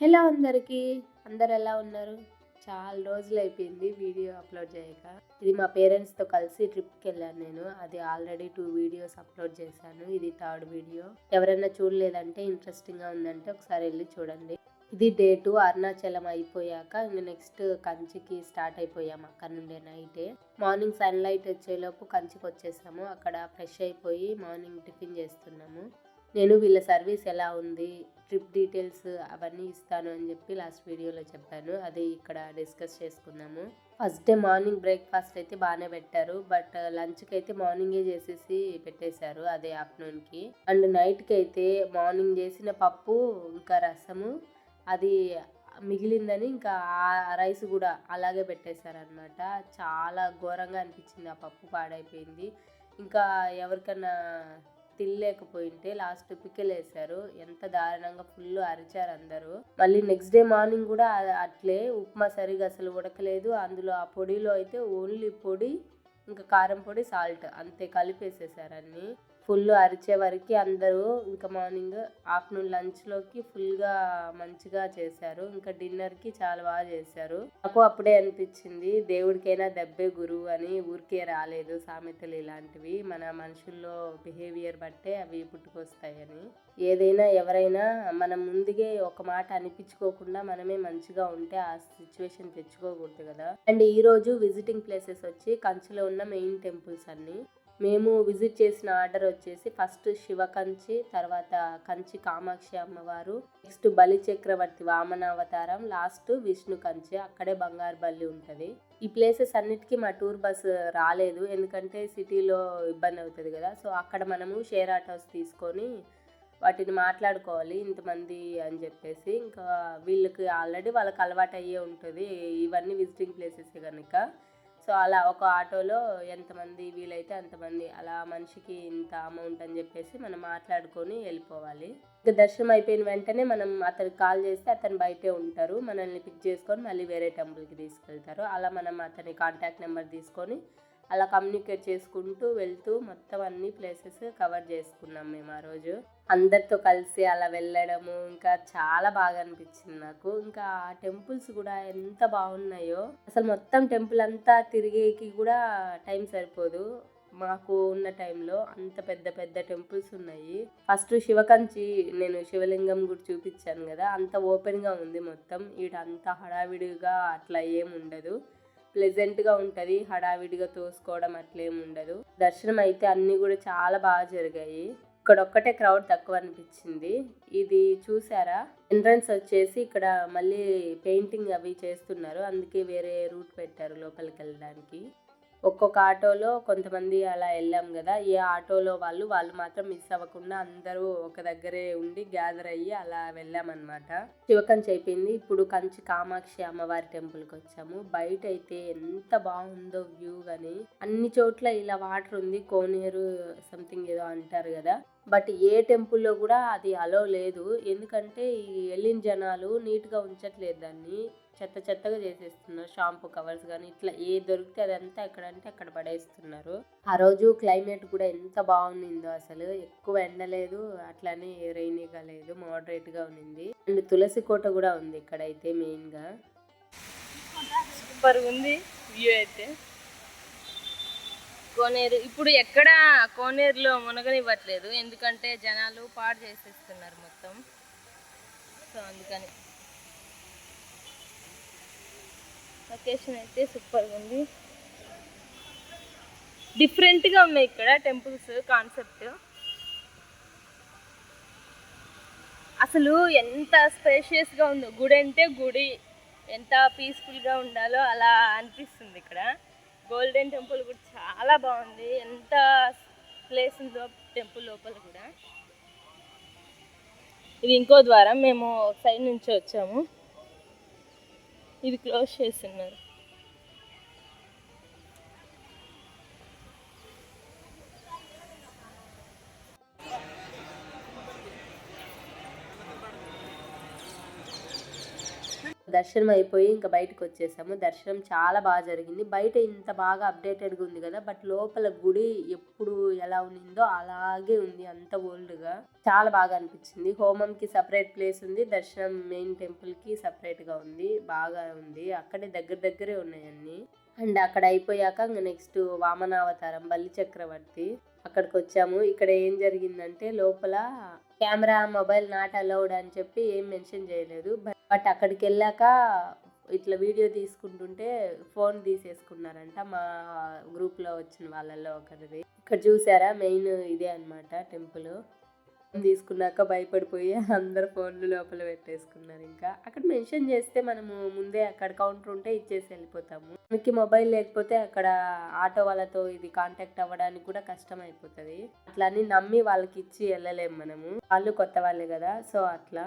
Hello అందరికీ. అందరు ఎలా ఉన్నారు? చాలా రోజులైపోయింది వీడియో అప్లోడ్ చేయక. ఇది మా పేరెంట్స్‌తో కలిసి ట్రిప్‌కెళ్ళాను నేను. అది ఆల్రెడీ 2 వీడియోస్ అప్లోడ్ చేశాను. ఇది థర్డ్ వీడియో. ఎవరైనా చూడలేదంటే ఇంట్రెస్టింగ్‌గా ఉందంటే ఒకసారి ఎళ్లి చూడండి. ఇది డే 2 అరుణాచలం అయిపోయాక ఇంక నెక్స్ట్ కంచికి స్టార్ట్ అయిపోయాము. అక్కడ నుండే నైటే. మార్నింగ్ సన్‌లైట్ వచ్చేలోపు కంచికొచ్చేసాము. అక్కడ ఫ్రెష్ అయిపోయి మార్నింగ్ టిఫిన్ చేస్తున్నాము. నేను వీళ్ళ సర్వీస్ ఎలా ఉంది, ట్రిప్ డీటెయిల్స్ అవన్నీ ఇస్తాను అని చెప్పి లాస్ట్ వీడియోలో చెప్పాను. అది ఇక్కడ డిస్కస్ చేసుకున్నాము. ఫస్ట్ డే మార్నింగ్ బ్రేక్ఫాస్ట్ అయితే బాగానే పెట్టారు. బట్ లంచ్కి అయితే మార్నింగే చేసేసి పెట్టేశారు అదే ఆఫ్టర్నూన్కి. అండ్ నైట్కి అయితే మార్నింగ్ చేసిన పప్పు ఇంకా రసము అది మిగిలిందని ఇంకా ఆ రైస్ కూడా అలాగే పెట్టేశారనమాట. చాలా ఘోరంగా అనిపించింది. ఆ పప్పు పాడైపోయింది. ఇంకా ఎవరికన్నా తినలేకపోయింటే లాస్ట్ పికిలేశారు. ఎంత దారుణంగా ఫుల్ అరిచారు అందరూ. మళ్ళీ నెక్స్ట్ డే మార్నింగ్ కూడా అట్లే ఉప్మా సరిగా అసలు ఉడకలేదు. అందులో ఆ పొడిలో అయితే ఓన్లీ పొడి ఇంకా కారం పొడి సాల్ట్ అంతే కలిపేసేసారు అన్నీ. ఫుల్ అరిచే వరకు అందరూ ఇంకా మార్నింగ్ ఆఫ్టర్నూన్ లంచ్లోకి ఫుల్గా మంచిగా చేశారు. ఇంకా డిన్నర్కి చాలా బాగా చేశారు. నాకు అప్పుడే అనిపించింది దేవుడికైనా దెబ్బే గురువు అని. ఊరికే రాలేదు సామెతలు ఇలాంటివి. మన మనుషుల్లో బిహేవియర్ బట్టే అవి పుట్టుకొస్తాయని. ఏదైనా ఎవరైనా మనం ముందుగే ఒక మాట అనిపించుకోకుండా మనమే మంచిగా ఉంటే ఆ సిచ్యువేషన్ తెచ్చుకోకూడదు కదా. అండ్ ఈరోజు విజిటింగ్ ప్లేసెస్ వచ్చి కంచిలో ఉన్న మెయిన్ టెంపుల్స్ అన్నీ. మేము విజిట్ చేసిన ఆర్డర్ వచ్చేసి ఫస్ట్ శివ కంచి, తర్వాత కంచి కామాక్షి అమ్మవారు, నెక్స్ట్ బలి చక్రవర్తి వామనావతారం, లాస్ట్ విష్ణు కంచి. అక్కడే బంగారు బల్లి ఉంటుంది. ఈ ప్లేసెస్ అన్నిటికీ మా టూర్ బస్ రాలేదు, ఎందుకంటే సిటీలో ఇబ్బంది అవుతుంది కదా. సో అక్కడ మనము షేర్ ఆటోస్ తీసుకొని వాటిని మాట్లాడుకోవాలి ఇంతమంది అని చెప్పేసి. ఇంకా వీళ్ళకి ఆల్రెడీ వాళ్ళకి అలవాటు అయ్యే ఉంటుంది ఇవన్నీ విజిటింగ్ ప్లేసెస్ కనుక. సో అలా ఒక ఆటోలో ఎంతమంది వీలైతే అంతమంది అలా మనిషికి ఇంత అమౌంట్ అని చెప్పేసి మనం మాట్లాడుకొని వెళ్ళిపోవాలి. ఇంకా దర్శనం అయిపోయిన వెంటనే మనం అతనికి కాల్ చేస్తే అతను బయటే ఉంటారు. మనల్ని పిక్ చేసుకొని మళ్ళీ వేరే టెంపుల్కి తీసుకెళ్తారు. అలా మనం అతని కాంటాక్ట్ నెంబర్ తీసుకొని అలా కమ్యూనికేట్ చేసుకుంటూ వెళ్తూ మొత్తం అన్ని ప్లేసెస్ కవర్ చేసుకున్నాం మేము ఆ రోజు. అందరితో కలిసి అలా వెళ్ళడము ఇంకా చాలా బాగా అనిపించింది నాకు. ఇంకా ఆ టెంపుల్స్ కూడా ఎంత బాగున్నాయో అసలు. మొత్తం టెంపుల్ అంతా తిరిగేకి కూడా టైం సరిపోదు మాకు ఉన్న టైంలో. అంత పెద్ద పెద్ద టెంపుల్స్ ఉన్నాయి. ఫస్ట్ శివకంచి నేను శివలింగం కూడా చూపించాను కదా, అంత ఓపెన్గా ఉంది మొత్తం. అంత హడావిడిగా అట్లా ఏం ఉండదు, ప్లెజెంట్గా ఉంటుంది. హడావిడిగా తోసుకోవడం అట్లేం ఉండదు. దర్శనం అయితే అన్నీ కూడా చాలా బాగా జరిగాయి. ఇక్కడ ఒక్కటే క్రౌడ్ తక్కువ అనిపించింది. ఇది చూసారా, ఎంట్రన్స్ వచ్చేసి ఇక్కడ మళ్ళీ పెయింటింగ్ అవి చేస్తున్నారు, అందుకే వేరే రూట్ పెట్టారు లోపలికి వెళ్ళడానికి. ఒక్కొక్క ఆటోలో కొంతమంది అలా వెళ్ళాం కదా, ఏ ఆటోలో వాళ్ళు మాత్రం మిస్ అవ్వకుండా అందరూ ఒక దగ్గరే ఉండి గ్యాదర్ అయ్యి అలా వెళ్ళామన్నమాట. శివకంచి అయిపోయింది. ఇప్పుడు కంచి కామాక్షి అమ్మవారి టెంపుల్కి వచ్చాము. బయట అయితే ఎంత బాగుందో వ్యూ కానీ. అన్ని చోట్ల ఇలా వాటర్ ఉంది, కోనేరు సంథింగ్ ఏదో అంటారు కదా. బట్ ఏ టెంపుల్లో కూడా అది అలో లేదు, ఎందుకంటే ఈ వెళ్ళిన జనాలు నీట్గా ఉంచట్లేదు దాన్ని. చెత్త చెత్తగా చేసేస్తున్నారు. షాంపూ కవర్స్ కానీ ఇట్లా ఏ దొరికితే అదంతా ఎక్కడంటే అక్కడ పడేస్తున్నారు. ఆ రోజు క్లైమేట్ కూడా ఎంత బాగుండిందో అసలు. ఎక్కువ ఎండలేదు, అట్లానే రైనీగా లేదు, మోడరేట్గా ఉంది. అండ్ తులసి కోట కూడా ఉంది ఇక్కడైతే మెయిన్గా. సూపర్ ఉంది వ్యూ అయితే. కోనేరు ఇప్పుడు ఎక్కడ కోనేరులో మునగనివ్వట్లేదు, ఎందుకంటే జనాలు పాడు చేసేస్తున్నారు మొత్తం. సో అందుకని లొకేషన్ అయితే సూపర్గా ఉంది. డిఫరెంట్గా ఉన్నాయి ఇక్కడ టెంపుల్స్ కాన్సెప్ట్. అసలు ఎంత స్పేషియస్గా ఉందో. గుడి అంటే గుడి ఎంత పీస్ఫుల్గా ఉండాలో అలా అనిపిస్తుంది ఇక్కడ. గోల్డెన్ టెంపుల్ కూడా చాలా బాగుంది. ఎంత ప్లేస్ ఉందో టెంపుల్ లోపల కూడా. ఇది ఇంకో ద్వారం, మేము సైడ్ నుంచి వచ్చాము. ఇది క్లోజ్ చేస్తున్నారు. దర్శనం అయిపోయి ఇంకా బయటకు వచ్చేసాము. దర్శనం చాలా బాగా జరిగింది. బయట ఇంత బాగా అప్డేటెడ్గా ఉంది కదా, బట్ లోపల గుడి ఎప్పుడు ఎలా ఉన్నిందో అలాగే ఉంది, అంత ఓల్డ్గా. చాలా బాగా అనిపించింది. హోమంకి సపరేట్ ప్లేస్ ఉంది, దర్శనం మెయిన్ టెంపుల్కి సపరేట్గా ఉంది. బాగా ఉంది. అక్కడే దగ్గరే ఉన్నాయి అన్ని. అండ్ అక్కడ అయిపోయాక ఇంకా నెక్స్ట్ వామనావతారం బల్లి చక్రవర్తి అక్కడికి వచ్చాము. ఇక్కడ ఏం జరిగిందంటే లోపల కెమెరా మొబైల్ నాట్ అలౌడ్ అని చెప్పి ఏం మెన్షన్ చేయలేదు. బట్ అక్కడికి వెళ్ళాక ఇట్లా వీడియో తీసుకుంటుంటే ఫోన్ తీసేసుకున్నారంట మా గ్రూప్లో వచ్చిన వాళ్ళల్లో ఒకరిది. ఇక్కడ చూసారా మెయిన్ ఇదే అన్నమాట టెంపుల్. తీసుకున్నాక భయపడిపోయి అందరు ఫోన్లు లోపల పెట్టేసుకున్నారు. ఇంకా అక్కడ మెన్షన్ చేస్తే మనము ముందే అక్కడ కౌంటర్ ఉంటే ఇచ్చేసి వెళ్ళిపోతాము. మనకి మొబైల్ లేకపోతే అక్కడ ఆటో వాళ్ళతో ఇది కాంటాక్ట్ అవ్వడానికి కూడా కష్టం అయిపోతుంది. అట్లా అని నమ్మి వాళ్ళకి ఇచ్చి వెళ్ళలేము మనము, వాళ్ళు కొత్త వాళ్ళే కదా. సో అట్లా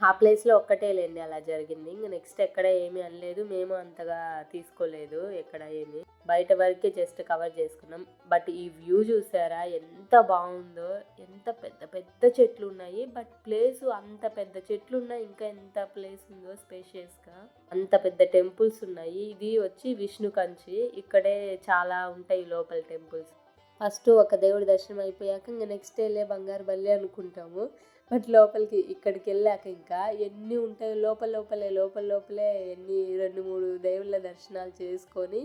ఆ ప్లేస్లో ఒక్కటే లేండి అలా జరిగింది. ఇంక నెక్స్ట్ ఎక్కడ ఏమీ అనలేదు, మేము అంతగా తీసుకోలేదు ఎక్కడ ఏమి, బయట వరకే జస్ట్ కవర్ చేసుకున్నాం. బట్ ఈ వ్యూ చూసారా ఎంత బాగుందో, ఎంత పెద్ద పెద్ద చెట్లు ఉన్నాయి. బట్ ప్లేస్ అంత పెద్ద చెట్లు ఉన్నాయి, ఇంకా ఎంత ప్లేస్ ఉందో స్పేషియస్గా. అంత పెద్ద టెంపుల్స్ ఉన్నాయి. ఇది వచ్చి విష్ణు కంచి, ఇక్కడే చాలా ఉంటాయి లోపల టెంపుల్స్. ఫస్ట్ ఒక దేవుడి దర్శనం అయిపోయాక ఇంకా నెక్స్ట్ వెళ్ళే బంగారు బల్లి అనుకుంటాము. బట్ లోపలికి ఇక్కడికి వెళ్ళాక ఇంకా ఎన్ని ఉంటాయో లోపలే ఎన్ని 2-3 దేవుళ్ళ దర్శనాలు చేసుకొని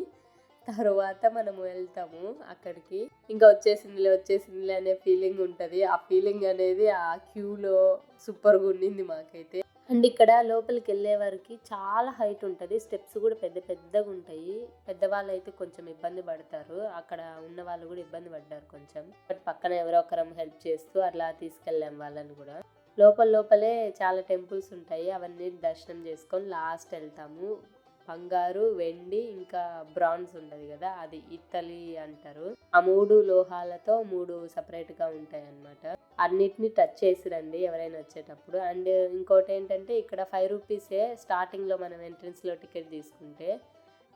తర్వాత మనము వెళ్తాము అక్కడికి. ఇంకా వచ్చేసిందిలే అనే ఫీలింగ్ ఉంటుంది. ఆ ఫీలింగ్ అనేది ఆ క్యూలో సూపర్గా ఉండింది మాకైతే. అండ్ ఇక్కడ లోపలికి వెళ్ళే వరకు చాలా హైట్ ఉంటుంది, స్టెప్స్ కూడా పెద్దగా ఉంటాయి. పెద్దవాళ్ళు అయితే కొంచెం ఇబ్బంది పడతారు, అక్కడ ఉన్న వాళ్ళు కూడా ఇబ్బంది పడ్డారు కొంచెం. బట్ పక్కన ఎవరో ఒకరం హెల్ప్ చేస్తూ అట్లా తీసుకెళ్ళాం వాళ్ళని కూడా. లోపలే చాలా టెంపుల్స్ ఉంటాయి, అవన్నీ దర్శనం చేసుకొని లాస్ట్ వెళ్తాము. బంగారు, వెండి, ఇంకా బ్రాంజ్ ఉండదు కదా, అది ఇత్తలి అంటారు. ఆ 3 లోహాలతో 3 సపరేట్గా ఉంటాయి అన్నమాట. అన్నిటిని టచ్ చేసి రండి ఎవరైనా వచ్చేటప్పుడు. అండ్ ఇంకోటి ఏంటంటే ఇక్కడ 5 రూపీసే స్టార్టింగ్లో మనం ఎంట్రన్స్లో టికెట్ తీసుకుంటే.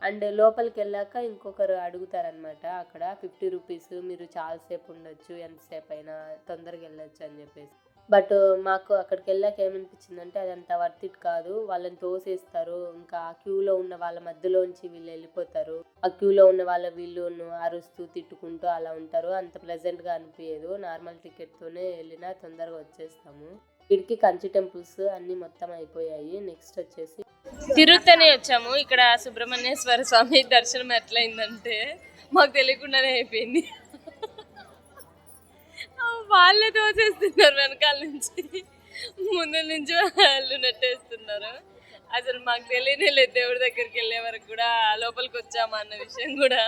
అండ్ లోపలికి వెళ్ళాక ఇంకొకరు అడుగుతారనమాట అక్కడ 50 రూపీస్, మీరు చాలాసేపు ఉండొచ్చు, ఎంతసేపు అయినా తొందరగా వెళ్ళొచ్చు అని చెప్పేసి. బట్ మాకు అక్కడికి వెళ్ళాక ఏమనిపించిందంటే అదంతా వర్త్ ఇట్ కాదు. వాళ్ళని తోసేస్తారు, ఇంకా ఆ క్యూలో ఉన్న వాళ్ళ మధ్యలోంచి వీళ్ళు వెళ్ళిపోతారు. ఆ క్యూలో ఉన్న వాళ్ళ వీళ్ళను అరుస్తూ తిట్టుకుంటూ అలా ఉంటారు. అంత ప్లెజెంట్గా అనిపించదు. నార్మల్ టికెట్తోనే వెళ్ళినా తొందరగా వచ్చేస్తాము. వీడికి కంచి టెంపుల్స్ అన్నీ మొత్తం అయిపోయాయి. నెక్స్ట్ వచ్చేసి తిరుత్తని వచ్చాము. ఇక్కడ సుబ్రహ్మణ్యేశ్వర స్వామి దర్శనం ఎట్లయిందంటే మాకు తెలియకుండానే అయిపోయింది. వాళ్ళే తోసేస్తున్నారు వెనకాల నుంచి, ముందు నుంచి వాళ్ళు నెట్టేస్తున్నారు. అసలు మాకు తెలియలేదు దేవుడి దగ్గరికి వెళ్ళే వరకు కూడా లోపలికి వచ్చామా అన్న విషయం కూడా.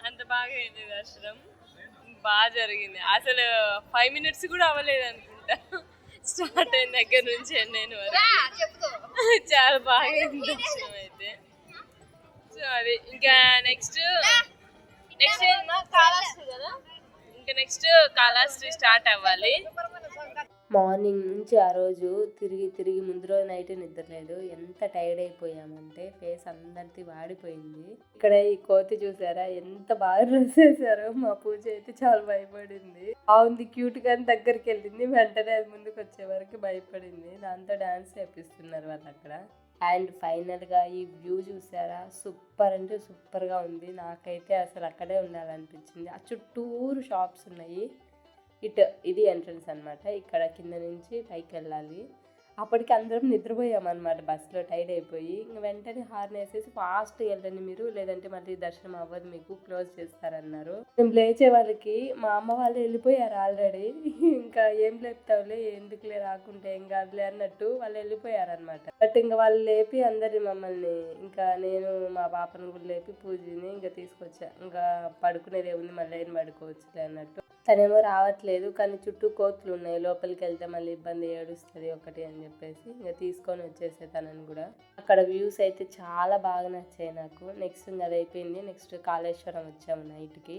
అంత బాగా అయింది దర్శనం, బాగా జరిగింది. అసలు 5 minutes కూడా అవ్వలేదు అనుకుంటా స్టార్ట్ అయిన దగ్గర నుంచి నేను వరకు. చాలా బాగా అయింది దర్శనం అయితే. సో అది ఇంకా నెక్స్ట్ కాళహస్తి కదా, ఇంకా నెక్స్ట్ కాళహస్తి స్టార్ట్ అవ్వాలి. మార్నింగ్ నుంచి ఆ రోజు తిరిగి ముందు రోజు నైట్ నిద్రలేదు. ఎంత టైర్డ్ అయిపోయామంటే ఫేస్ అందరిది వాడిపోయింది. ఇక్కడ ఈ కోతి చూసారా ఎంత బాగా డ్రెస్ వేసారో. మా పూజ అయితే చాలా భయపడింది. బాగుంది, క్యూట్ గాని దగ్గరికి వెళ్ళింది, వెంటనే అది ముందుకు వచ్చే వరకు భయపడింది. దాంతో డాన్స్ చేపిస్తున్నారు వాళ్ళు అక్కడ. అండ్ ఫైనల్గా ఈ వ్యూ చూసారా, సూపర్ అంటే సూపర్గా ఉంది. నాకైతే అసలు అక్కడే ఉండాలనిపించింది. ఆ చుట్టూరు షాప్స్ ఉన్నాయి. ఇది ఎంట్రన్స్ అనమాట. ఇక్కడ కింద నుంచి పైకి వెళ్ళాలి. అప్పటికి అందరం నిద్రపోయామన్నమాట బస్సులో టైర్డ్ అయిపోయి. ఇంక వెంటనే హార్న్ వేసేసి ఫాస్ట్గా వెళ్ళండి మీరు, లేదంటే మళ్ళీ దర్శనం అవ్వదు, మీకు క్లోజ్ చేస్తారన్నారు. మేము లేచే వాళ్ళకి మా అమ్మ వాళ్ళు వెళ్ళిపోయారు ఆల్రెడీ. ఇంకా ఏం లేపుతావులే, ఎందుకులే రాకుంటే ఏం కాదులే అన్నట్టు వాళ్ళు వెళ్ళిపోయారనమాట. బట్ ఇంకా వాళ్ళు లేపి అందరి మమ్మల్ని, ఇంకా నేను మా పాపను కూడా లేపి పూజని ఇంకా తీసుకొచ్చా. ఇంకా పడుకునేది ఏముంది, మళ్ళీ ఏం పడుకోవచ్చులే అన్నట్టు. తనేమో రావట్లేదు, కానీ చుట్టూ కోతులు ఉన్నాయి, లోపలికి వెళ్తే మళ్ళీ ఇబ్బంది, ఏడుస్తుంది ఒకటి అని చెప్పేసి ఇంకా తీసుకొని వచ్చేసే తనని కూడా. అక్కడ వ్యూస్ అయితే చాలా బాగా నచ్చాయి నాకు. నెక్స్ట్ ఇంకా అది అయిపోయింది. నెక్స్ట్ కాళేశ్వరం వచ్చాము నైట్కి.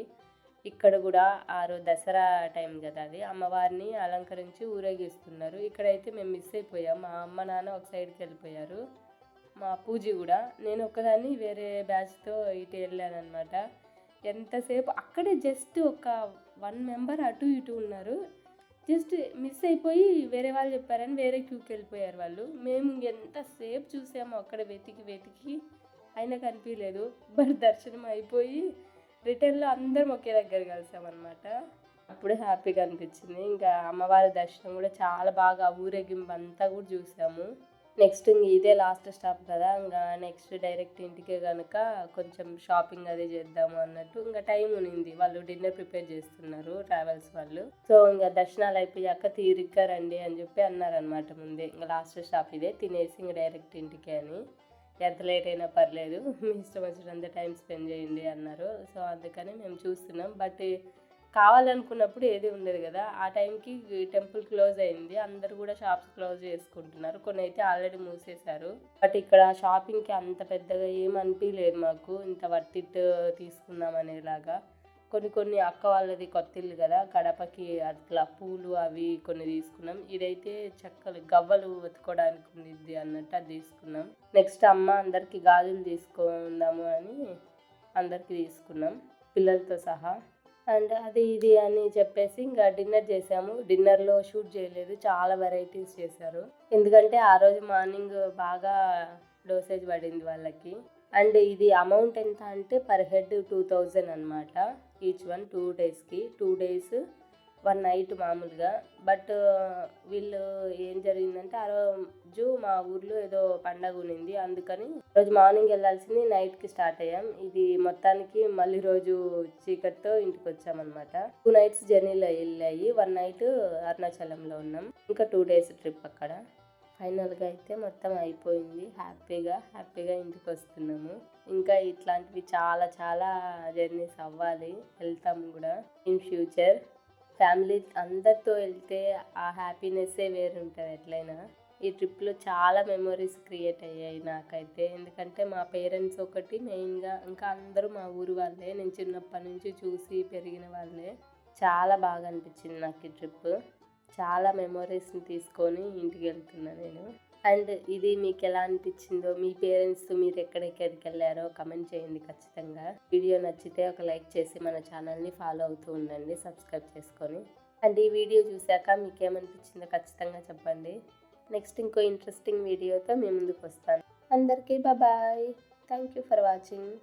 ఇక్కడ కూడా ఆ రోజు దసరా టైం కదా, అది అమ్మవారిని అలంకరించి ఊరేగిస్తున్నారు. ఇక్కడైతే మేము మిస్ అయిపోయాం. మా అమ్మ నాన్న ఒక సైడ్కి వెళ్ళిపోయారు, మా పూజ కూడా. నేను ఒక్కదాన్ని వేరే బ్యాచ్తో ఇటు వెళ్ళాను అనమాట. ఎంతసేపు అక్కడే జస్ట్ ఒక 1 member అటు ఇటు ఉన్నారు. జస్ట్ మిస్ అయిపోయి వేరే వాళ్ళు చెప్పారని వేరే క్యూకి వెళ్ళిపోయారు వాళ్ళు. మేము ఎంతసేపు చూసామో అక్కడ వెతికి అయినా కనిపించలేదు. బట్ దర్శనం అయిపోయి రిటర్న్లో అందరం ఒకే దగ్గర కలిసామన్నమాట. అప్పుడే హ్యాపీగా అనిపించింది. ఇంకా అమ్మవారి దర్శనం కూడా చాలా బాగా ఊరేగింపు అంతా కూడా చూసాము. నెక్స్ట్ ఇదే లాస్ట్ స్టాప్ కదా, ఇంకా నెక్స్ట్ డైరెక్ట్ ఇంటికే కనుక కొంచెం షాపింగ్ అది చేద్దాము అన్నట్టు ఇంకా టైం ఉన్నింది. వాళ్ళు డిన్నర్ ప్రిపేర్ చేస్తున్నారు ట్రావెల్స్ వాళ్ళు. సో ఇంకా దర్శనాలు అయిపోయాక తీరిగ్గా రండి అని చెప్పి అన్నారనమాట ముందే. ఇంకా లాస్ట్ స్టాప్ ఇదే, తినేసి ఇంకా డైరెక్ట్ ఇంటికే అని. ఎంత లేట్ అయినా పర్లేదు, మీ ఇష్టం వచ్చినంత టైం స్పెండ్ చేయండి అన్నారు. సో అందుకని మేము చూస్తున్నాం. బట్ కావాలనుకున్నప్పుడు ఏది ఉండదు కదా, ఆ టైంకి టెంపుల్ క్లోజ్ అయింది. అందరూ కూడా షాప్స్ క్లోజ్ చేసుకుంటున్నారు. కొన్ని అయితే ఆల్రెడీ మూసేశారు. బట్ ఇక్కడ షాపింగ్కి అంత పెద్దగా ఏం అనిపించలేదు మాకు, ఇంత వర్త్ ఇట్ తీసుకుందాం అనేలాగా. కొన్ని అక్క వాళ్ళది కొత్త ఇల్లు కదా, గడపకి అట్లా పూలు అవి కొన్ని తీసుకున్నాం. ఇదైతే చెక్కలు గవ్వలు వెతుకోవడానికి ఉండిద్ది అన్నట్టు అది తీసుకున్నాం. నెక్స్ట్ అమ్మ అందరికి గాజులు తీసుకుందాము అని అందరికి తీసుకున్నాం, పిల్లలతో సహా. అండ్ అది ఇది అని చెప్పేసి ఇంకా డిన్నర్ చేసాము. డిన్నర్లో షూట్ చేయలేదు, చాలా వెరైటీస్ చేశారు. ఎందుకంటే ఆ రోజు మార్నింగ్ బాగా డోసేజ్ పడింది వాళ్ళకి. అండ్ ఇది అమౌంట్ ఎంత అంటే పర్ హెడ్ 2000 అనమాట. ఈచ్ వన్ 2 daysకి, 2 days 1 night మామూలుగా. బట్ వీళ్ళు ఏం జరిగిందంటే ఆ రోజు మా ఊర్లో ఏదో పండగ ఉన్నింది, అందుకని రోజు మార్నింగ్ వెళ్ళాల్సింది నైట్కి స్టార్ట్ అయ్యాం. ఇది మొత్తానికి మళ్ళీ రోజు చీకటితో ఇంటికి వచ్చామన్నమాట. 2 nights జర్నీలో వెళ్ళాయి, 1 night అరుణాచలంలో ఉన్నాం. ఇంకా 2 days ట్రిప్ అక్కడ. ఫైనల్గా అయితే మొత్తం అయిపోయింది. హ్యాపీగా ఇంటికి వస్తున్నాము. ఇంకా ఇట్లాంటివి చాలా చాలా జర్నీస్ అవ్వాలి, వెళ్తాము కూడా ఇన్ ఫ్యూచర్. ఫ్యామిలీ అందరితో వెళ్తే ఆ హ్యాపీనెస్సే వేరు ఉంటుంది ఎట్లయినా. ఈ ట్రిప్లో చాలా మెమొరీస్ క్రియేట్ అయ్యాయి నాకైతే. ఎందుకంటే మా పేరెంట్స్ ఒకటి మెయిన్గా, ఇంకా అందరూ మా ఊరు వాళ్ళే, నేను చిన్నప్పటి నుంచి చూసి పెరిగిన వాళ్ళే. చాలా బాగా అనిపించింది నాకు ఈ ట్రిప్. చాలా మెమొరీస్ని తీసుకొని ఇంటికి వెళ్తున్నా నేను. అండ్ ఇది మీకు ఎలా అనిపించిందో, మీ పేరెంట్స్తో మీరు ఎక్కడెక్కడికి వెళ్ళారో కమెంట్ చేయండి ఖచ్చితంగా. వీడియో నచ్చితే ఒక లైక్ చేసి మన ఛానల్ని ఫాలో అవుతూ ఉండండి, సబ్స్క్రైబ్ చేసుకొని. అండ్ ఈ వీడియో చూశాక మీకు ఏమనిపించిందో ఖచ్చితంగా చెప్పండి. నెక్స్ట్ ఇంకో ఇంట్రెస్టింగ్ వీడియోతో మీ ముందుకు వస్తాను. అందరికీ bye. Thank you for watching.